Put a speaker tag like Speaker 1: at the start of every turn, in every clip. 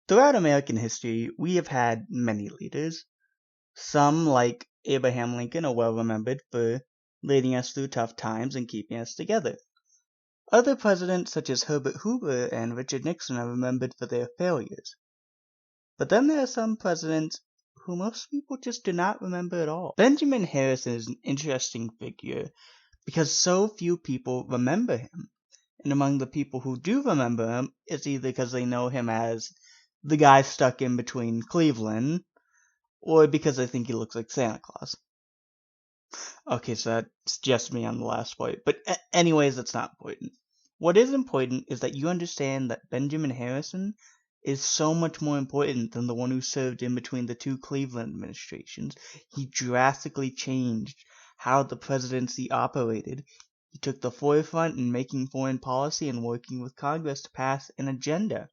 Speaker 1: Throughout American history, we have had many leaders. Some, like Abraham Lincoln, are well remembered for leading us through tough times and keeping us together. Other presidents, such as Herbert Hoover and Richard Nixon, are remembered for their failures. But then there are some presidents who most people just do not remember at all. Benjamin Harrison is an interesting figure because so few people remember him. And among the people who do remember him, it's either because they know him as the guy stuck in between Cleveland, or because they think he looks like Santa Claus. Okay, so that's just me on the last point. But anyways, that's not important. What is important is that you understand that Benjamin Harrison is so much more important than the one who served in between the two Cleveland administrations. He drastically changed how the presidency operated. He took the forefront in making foreign policy and working with Congress to pass an agenda.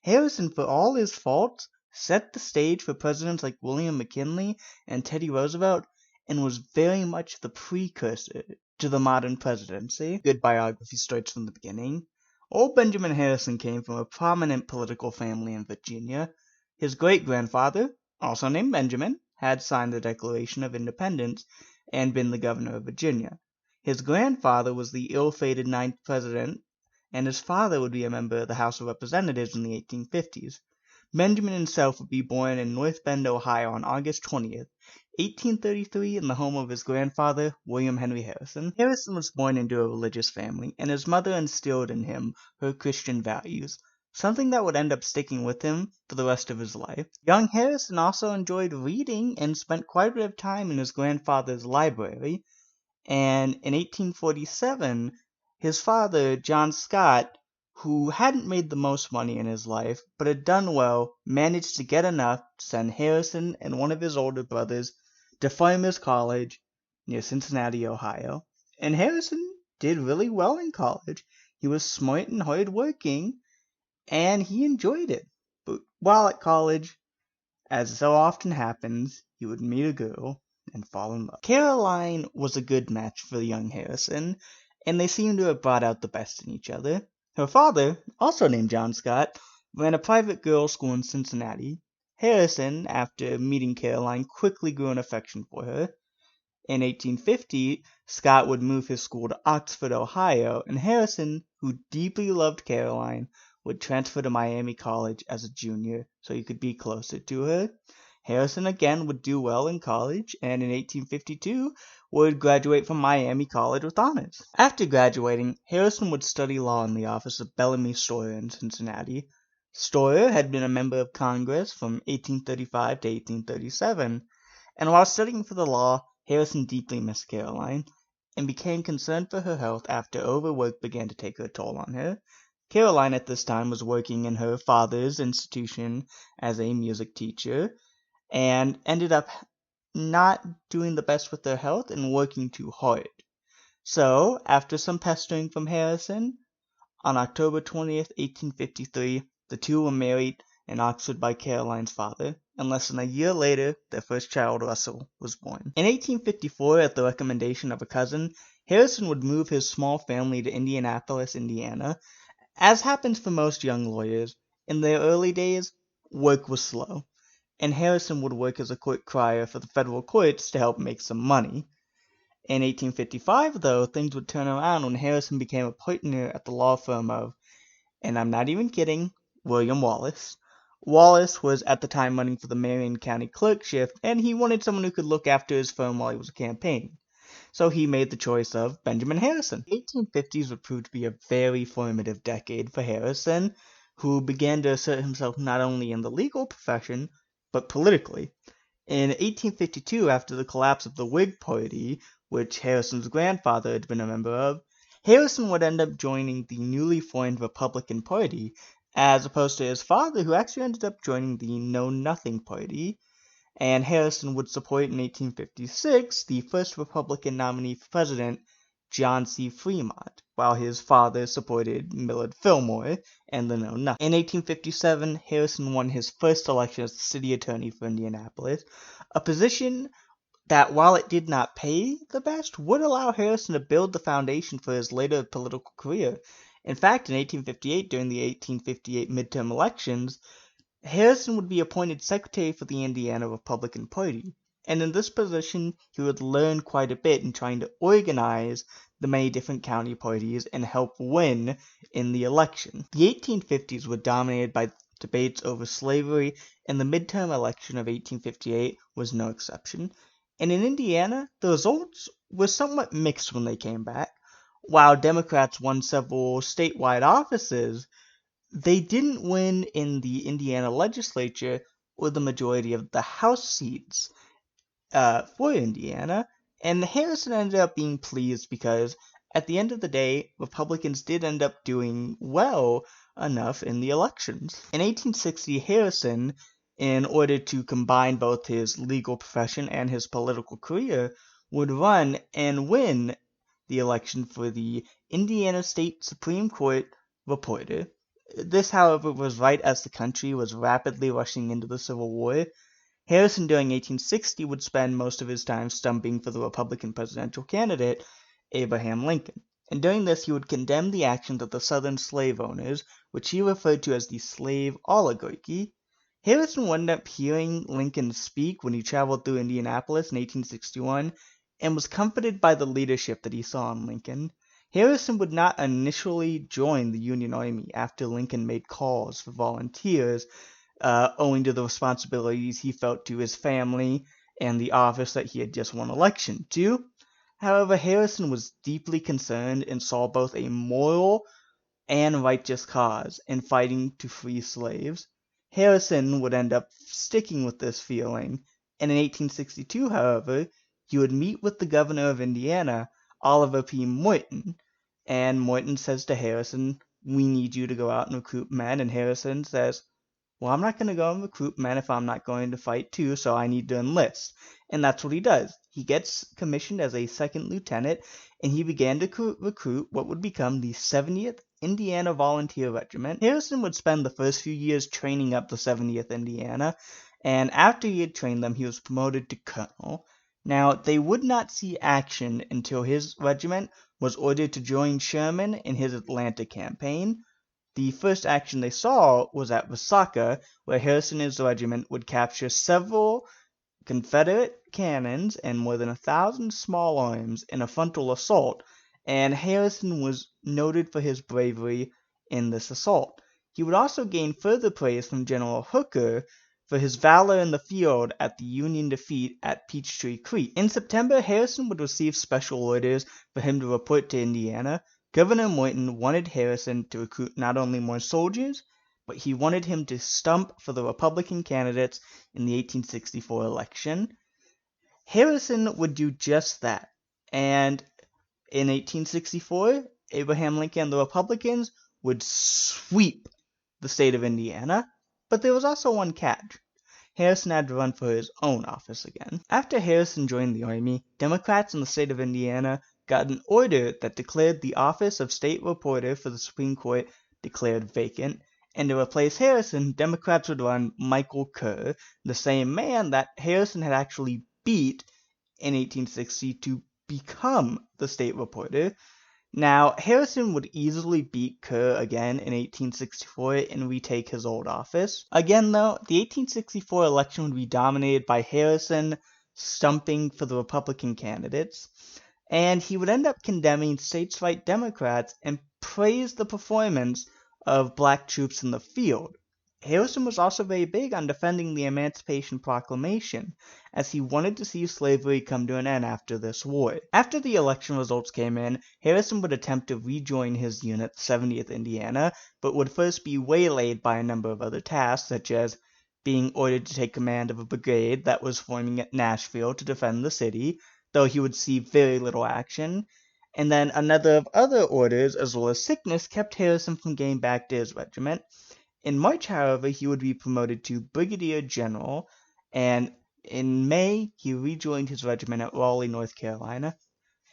Speaker 1: Harrison, for all his faults, set the stage for presidents like William McKinley and Teddy Roosevelt, and was very much the precursor to the modern presidency. Good biography starts from the beginning. Old Benjamin Harrison came from a prominent political family in Virginia. His great-grandfather, also named Benjamin, had signed the Declaration of Independence and been the governor of Virginia. His grandfather was the ill-fated 9th president, and his father would be a member of the House of Representatives in the 1850s. Benjamin himself would be born in North Bend, Ohio on August 20th, 1833, in the home of his grandfather, William Henry Harrison. Harrison was born into a religious family, and his mother instilled in him her Christian values, something that would end up sticking with him for the rest of his life. Young Harrison also enjoyed reading and spent quite a bit of time in his grandfather's library, and in 1847, his father, John Scott, who hadn't made the most money in his life, but had done well, managed to get enough to send Harrison and one of his older brothers to Farmers College near Cincinnati, Ohio. And Harrison did really well in college. He was smart and hardworking, and he enjoyed it. But while at college, as so often happens, he would meet a girl and fall in love. Caroline was a good match for young Harrison, and they seemed to have brought out the best in each other. Her father, also named John Scott, ran a private girls' school in Cincinnati. Harrison, after meeting Caroline, quickly grew an affection for her. In 1850, Scott would move his school to Oxford, Ohio, and Harrison, who deeply loved Caroline, would transfer to Miami College as a junior so he could be closer to her. Harrison again would do well in college, and in 1852 would graduate from Miami College with honors. After graduating, Harrison would study law in the office of Bellamy Storer in Cincinnati. Storer had been a member of Congress from 1835 to 1837, and while studying for the law, Harrison deeply missed Caroline, and became concerned for her health after overwork began to take a toll on her. Caroline at this time was working in her father's institution as a music teacher, and ended up not doing the best with her health and working too hard. So, after some pestering from Harrison, on October 20th, 1853, the two were married in Oxford by Caroline's father, and less than a year later, their first child, Russell, was born. In 1854, at the recommendation of a cousin, Harrison would move his small family to Indianapolis, Indiana. As happens for most young lawyers, in their early days, work was slow, and Harrison would work as a court crier for the federal courts to help make some money. In 1855, though, things would turn around when Harrison became a partner at the law firm of, and I'm not even kidding, William Wallace. Wallace was at the time running for the Marion County clerkship, and he wanted someone who could look after his firm while he was campaigning. So he made the choice of Benjamin Harrison. The 1850s would prove to be a very formative decade for Harrison, who began to assert himself not only in the legal profession, but politically. In 1852, after the collapse of the Whig Party, which Harrison's grandfather had been a member of, Harrison would end up joining the newly formed Republican Party, as opposed to his father, who actually ended up joining the Know-Nothing Party. And Harrison would support in 1856 the first Republican nominee for president, John C. Fremont, while his father supported Millard Fillmore and the Know-Nothing. In 1857, Harrison won his first election as the city attorney for Indianapolis, a position that, while it did not pay the best, would allow Harrison to build the foundation for his later political career. In fact, in 1858, during the 1858 midterm elections, Harrison would be appointed secretary for the Indiana Republican Party, and in this position he would learn quite a bit in trying to organize the many different county parties and help win in the election. The 1850s were dominated by debates over slavery, and the midterm election of 1858 was no exception. And in Indiana, the results were somewhat mixed when they came back. While Democrats won several statewide offices, they didn't win in the Indiana legislature or the majority of the House seats for Indiana, and Harrison ended up being pleased because at the end of the day, Republicans did end up doing well enough in the elections. In 1860, Harrison, in order to combine both his legal profession and his political career, would run and win the election for the Indiana State Supreme Court reporter. This, however, was right as the country was rapidly rushing into the Civil War. Harrison during 1860 would spend most of his time stumping for the Republican presidential candidate, Abraham Lincoln. And during this, he would condemn the actions of the Southern slave owners, which he referred to as the slave oligarchy. Harrison would end up hearing Lincoln speak when he traveled through Indianapolis in 1861 and was comforted by the leadership that he saw in Lincoln. Harrison would not initially join the Union Army after Lincoln made calls for volunteers, owing to the responsibilities he felt to his family and the office that he had just won election to. However, Harrison was deeply concerned and saw both a moral and righteous cause in fighting to free slaves. Harrison would end up sticking with this feeling, and in 1862, however, he would meet with the governor of Indiana, Oliver P. Morton, and Morton says to Harrison, "We need you to go out and recruit men," and Harrison says, "Well, I'm not going to go and recruit men if I'm not going to fight too, so I need to enlist." And that's what he does. He gets commissioned as a second lieutenant, and he began to recruit what would become the 70th Indiana Volunteer Regiment. Harrison would spend the first few years training up the 70th Indiana, and after he had trained them, he was promoted to colonel. Now, they would not see action until his regiment was ordered to join Sherman in his Atlanta campaign. The first action they saw was at Resaca, where Harrison and his regiment would capture several Confederate cannons and more than 1,000 small arms in a frontal assault, and Harrison was noted for his bravery in this assault. He would also gain further praise from General Hooker for his valor in the field at the Union defeat at Peachtree Creek. In September, Harrison would receive special orders for him to report to Indiana. Governor Morton wanted Harrison to recruit not only more soldiers, but he wanted him to stump for the Republican candidates in the 1864 election. Harrison would do just that, and in 1864, Abraham Lincoln and the Republicans would sweep the state of Indiana, but there was also one catch. Harrison had to run for his own office again. After Harrison joined the Army, Democrats in the state of Indiana got an order that declared the office of state reporter for the Supreme Court declared vacant, and to replace Harrison, Democrats would run Michael Kerr, the same man that Harrison had actually beat in 1860 to become the state reporter. Now, Harrison would easily beat Kerr again in 1864 and retake his old office. Again, though, the 1864 election would be dominated by Harrison stumping for the Republican candidates, and he would end up condemning states' right Democrats and praise the performance of black troops in the field. Harrison was also very big on defending the Emancipation Proclamation, as he wanted to see slavery come to an end after this war. After the election results came in, Harrison would attempt to rejoin his unit, 70th Indiana, but would first be waylaid by a number of other tasks, such as being ordered to take command of a brigade that was forming at Nashville to defend the city, though he would see very little action. And then another of other orders, as well as sickness, kept Harrison from getting back to his regiment. In March, however, he would be promoted to brigadier general, and in May, he rejoined his regiment at Raleigh, North Carolina.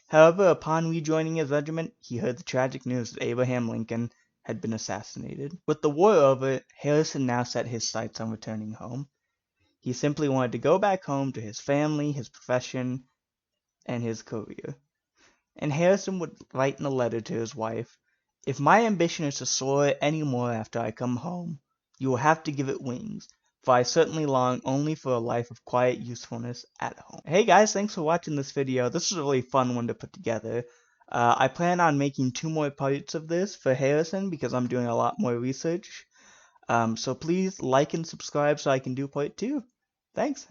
Speaker 1: However, upon rejoining his regiment, he heard the tragic news that Abraham Lincoln had been assassinated. With the war over, Harrison now set his sights on returning home. He simply wanted to go back home to his family, his profession, and his career. And Harrison would write in a letter to his wife, "If my ambition is to soar any more after I come home, You will have to give it wings, for I certainly long only for a life of quiet usefulness at home. Hey guys, thanks for watching this video. This was a really fun one to put together. I plan on making 2 more parts of this for Harrison because I'm doing a lot more research. So please like and subscribe so I can do part 2. Thanks.